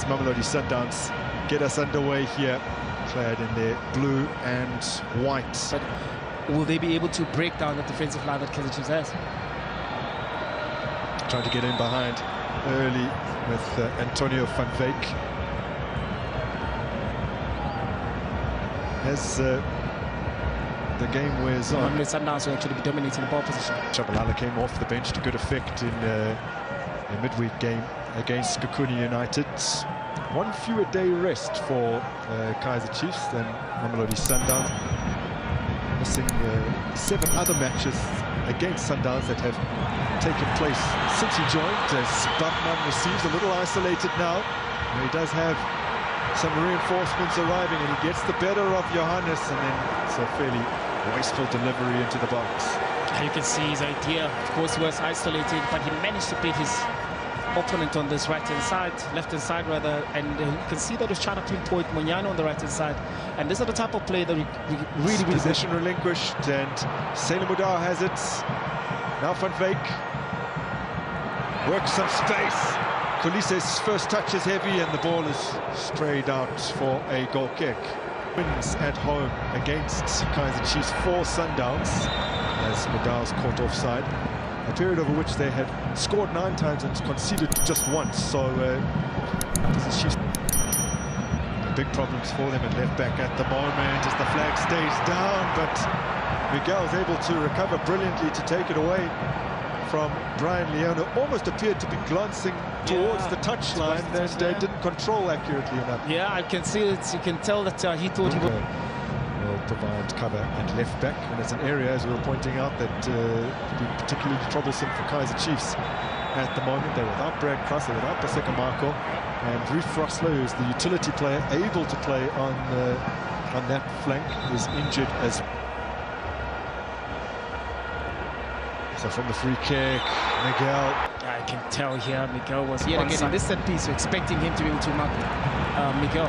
as MAMELODI Sundowns get us underway here, clad in their blue and white. But will they be able to break down the defensive line that KAIZER Chiefs has? Trying to get in behind early with Antonio van Veek. As the game wears on, Sundowns will actually be dominating the ball position. Shabalala came off the bench to good effect in a midweek game against Gukuni United. One fewer day rest for KAIZER Chiefs than MAMELODI Sundowns. Missing 7 other matches against Sundowns that have taken place since he joined. As Batman receives a little isolated now. He does have some reinforcements arriving, and he gets the better of Johannes, and then it's a fairly wasteful delivery into the box. You can see his idea. Of course, he was isolated, but he managed to beat his opponent on this right-hand side, left-hand side rather, and you can see that he's trying to pinpoint Munyano on the right-hand side. And this is the type of play that we really possession relinquished, and Sailor Mudau has it. Now Van Veek works some space. Kulise's first touch is heavy, and the ball is strayed out for a goal kick. Wins at home against KAIZER Chiefs for Sundowns, as Mudau's caught offside. A period over which they had scored 9 times and conceded just once. So Chiefs, big problems for them at left back at the moment as the flag stays down, but Miguel is able to recover brilliantly to take it away from Brian Leon, who almost appeared to be glancing towards the touchline and didn't control accurately enough. Yeah, I can see it. You can tell that he thought he would. Will provide cover at left back, and it's an area, as we were pointing out, that be particularly troublesome for KAIZER Chiefs at the moment. They're without Brad Cross, they're without Paseka Marco, and Ruth Frosler, who's the utility player able to play on that flank, is injured as well. So from the free kick, Miguel. I can tell here Miguel was yet again in this set piece, so expecting him to be able to mark Miguel.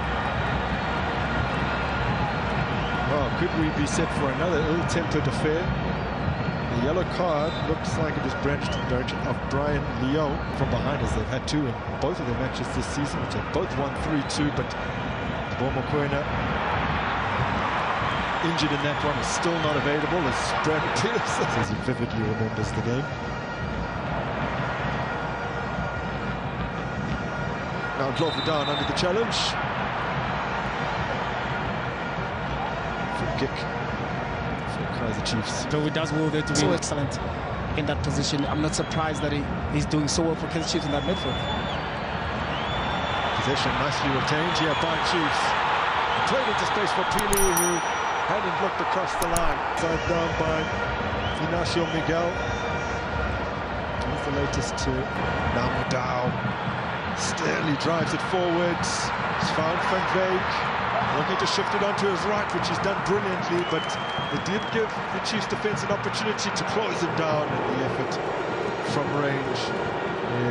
Well, could we be set for another ill-tempered affair? The yellow card looks like it was branched in the direction of Brian Leon from behind, as they've had 2 in both of their matches this season, which have both won 3-2, but Bomokwena, injured in that one, is still not available, as Brad Peterson says he vividly remembers the game. Now Glover down under the challenge. Kick for KAIZER Chiefs. So it does well there to be so excellent in that position. I'm not surprised that he's doing so well for KAIZER Chiefs in that midfield. Possession nicely retained here by Chiefs. Played into space for Pili, who hadn't looked across the line. Side down by Ignacio Miguel. He's the latest to now Mudau. Steadily drives it forwards. He's found Van Veek. Looking to shift it onto his right, which he's done brilliantly, but it did give the Chiefs defence an opportunity to close him down, and the effort from range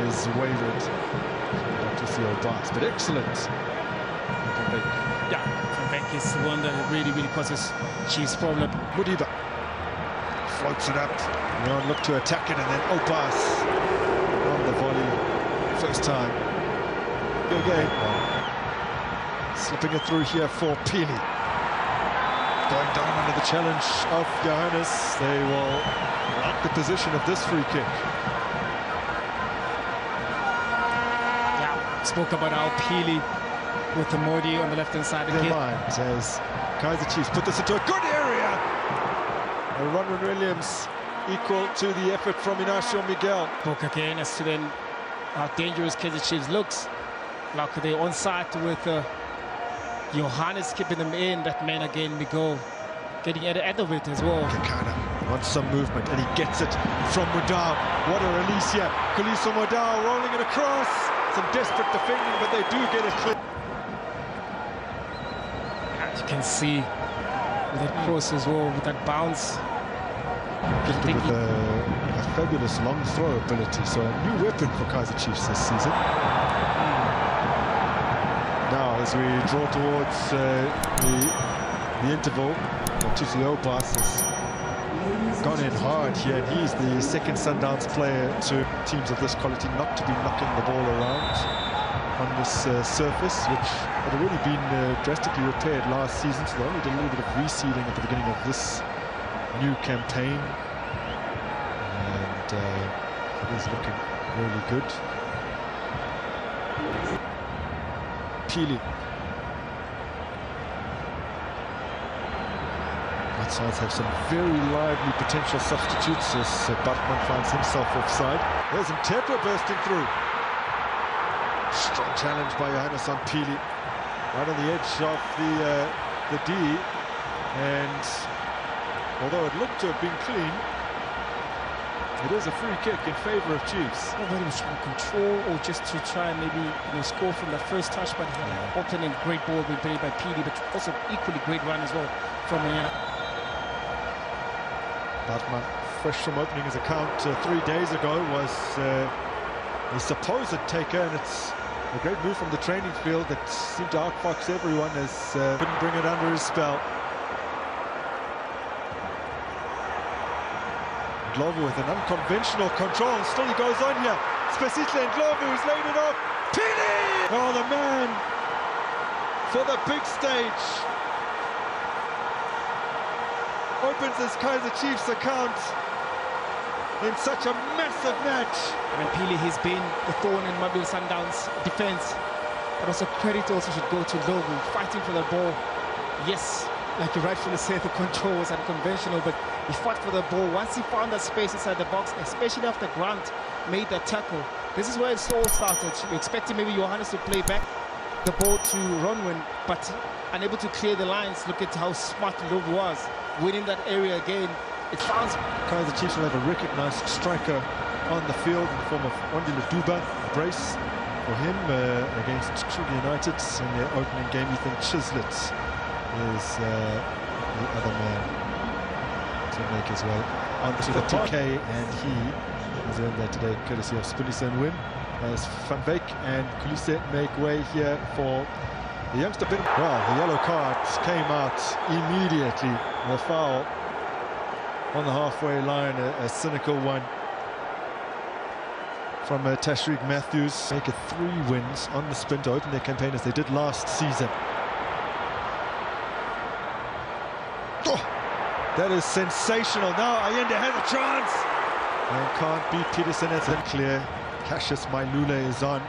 is wayward. To see old Bas, but excellent. Yeah, Van Veek is the one that really causes Chiefs problem. Mudiba floats it up. Leon looked to attack it, and then Obas on the volley. First time. Again. Slipping it through here for Pili. Going down under the challenge of Johannes. They will like the position of this free kick. Yeah, spoke about our Pili with the Modi on the left-hand side again. As KAIZER Chiefs put this into a good area. And Ronwen Williams equal to the effort from Ignacio Miguel. Spoke again as to then how dangerous KAIZER Chiefs looks. Like they're on side with Johannes keeping them in. That man again, Miguel, getting at the end of it as well. Kekana wants some movement, and he gets it from Mudau. What a release here. Kuliso Mudau rolling it across. Some desperate defending, but they do get it clear. As you can see, with that cross as well, with that bounce. With a fabulous long throw ability, so a new weapon for KAIZER Chiefs this season. Now, as we draw towards the interval, Tusio Bas has gone in hard here, and he's the second Sundowns player to teams of this quality not to be knocking the ball around. on this surface, which had already been drastically repaired last season, so they only did a little bit of resealing at the beginning of this new campaign. And it is looking really good. Pili. Both sides have some very lively potential substitutes as Batman finds himself offside. There's Mtepa bursting through. Strong challenge by Johannes on Pili. Right on the edge of the D. And although it looked to have been clean, it is a free kick in favour of Chiefs. Whether he was trying to control or just to try and maybe score from the first touch, but he had an alternate great ball being played by Pili, but also equally great run as well from Manyana. Batman, fresh from opening his account 3 days ago, was a supposed taker, and it's a great move from the training field that seemed to outfox everyone as couldn't bring it under his spell. Ndlovu with an unconventional control, still he goes on here. Spesihle Ndlovu who's laid it off. Pili! Oh, the man for the big stage. Opens his KAIZER Chiefs account in such a massive match. And Pili has been the thorn in Mamelodi Sundowns' defence. But also credit also should go to Ndlovu, fighting for the ball. Yes, like you rightfully said, the control was unconventional, but he fought for the ball. Once he found that space inside the box, especially after Grant made that tackle, this is where it all started. You're expecting maybe Johannes to play back the ball to Ronwin, but unable to clear the lines. Look at how smart Ndlovu was, winning that area again. It sounds KAIZER Chiefs will have a recognised striker on the field in the form of Wandile Duba. Brace for him against Kruger United in their opening game. Ethan Chislett is the other man to make his way onto the PK, and he has earned that today courtesy of Spilisa and Wim, as Van Beek and Kulise make way here for the youngster. Well, the yellow card came out immediately. The foul on the halfway line, a cynical one from Tashreeq Matthews. Make it 3 wins on the spin to open their campaign as they did last season. Oh, that is sensational. Now Allende has a chance and can't beat Peterson. It's unclear. Cassius Mailula is on.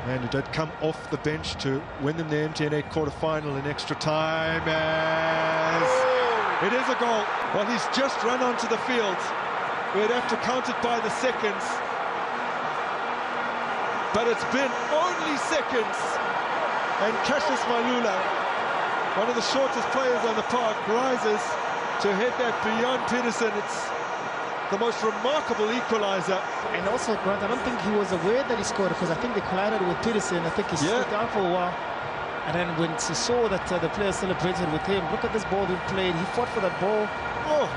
Man who did come off the bench to win them the MTN8 quarter-final in extra time, as it is a goal. Well, he's just run onto the field. We'd have to count it by the seconds, but it's been only seconds, and Cassius Mailula, one of the shortest players on the park, rises to hit that beyond Peterson. It's the most remarkable equaliser. And also, Grant, I don't think he was aware that he scored, because I think they collided with Peterson. I think he stood down for a while. And then when he saw that the players celebrated with him, look at this ball being played. He fought for that ball. Oh,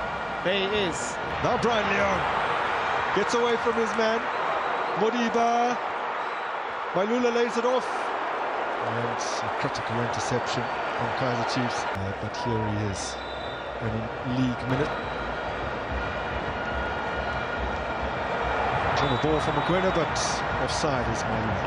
there he is. Now Brian Leon gets away from his man. Modiba. Mailula lays it off. And a critical interception from KAIZER Chiefs. But here he is, winning league minute. On the ball from Mugwena, but offside is Mailula.